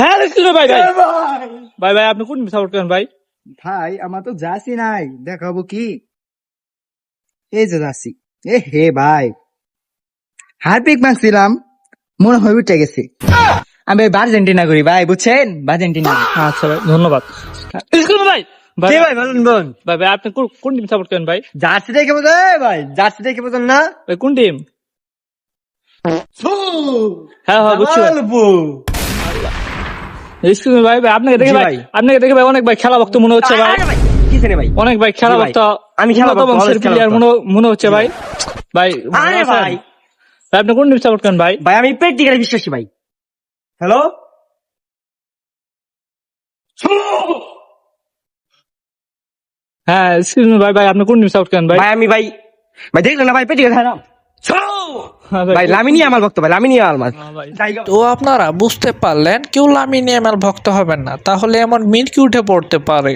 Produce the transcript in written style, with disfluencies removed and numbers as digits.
হ্যাঁ ভাই ভাই ভাই ভাই আপনি কোন টিম সাপোর্ট করেন ভাই? ভাই আমার তো জার্সি নাই, দেখাবো কি? এই যে জার্সি। এ হে ভাই, হারপিক মারছিলাম, মনে হয় উঠে গেছে। আমি আর্জেন্টিনা করি ভাই, বুঝছেন? আর্জেন্টিনা। আচ্ছা ভাই ধন্যবাদ। ভাই কে ভাই বলুন বোন? ভাই ভাই আপনি কোন টিম সাপোর্ট করেন ভাই? জার্সি দেখে বোঝে ভাই, জার্সি দেখে বোঝেন না? ভাই কোন টিম? হ্যাঁ হ্যাঁ বুঝছি ভাই। এক্সকিউজ মি ভাই ভাই আপনাকে দেখে ভাই অনেক ভাই খেলা ভক্ত মনে হচ্ছে ভাই। কিসে ভাই? অনেক ভাই খেলা ভক্ত, আমি খেলা ভক্ত, বংশের always খেলা প্লেয়ার ভক্ত। মনে হচ্ছে ভাই। ভাই আরে ভালো আছেন? ভাই। ভাই আপনি কোন টিম সাপোর্ট করেন ভাই? ভাই আমি প্র্যাকটিক্যালি বিশ্বাসী ভাই। হ্যালো, হ্যাঁ এক্সকিউজ মি ভাই ভাই আপনি কোন টিম সাপোর্ট করেন ভাই? ভাই আমি ভাই দেখলেন না ভাই, প্র্যাকটিক্যাল খেলাম হ্যাঁ ভাই। লামিনী আমার ভক্ত ভাই, লামিনী আমার। হ্যাঁ ভাই। তো আপনারা বুঝতে পারলেন কেউ লামিনী এমএল ভক্ত হবেন না, তাহলে এমন মিন কি উঠে পড়তে পারে।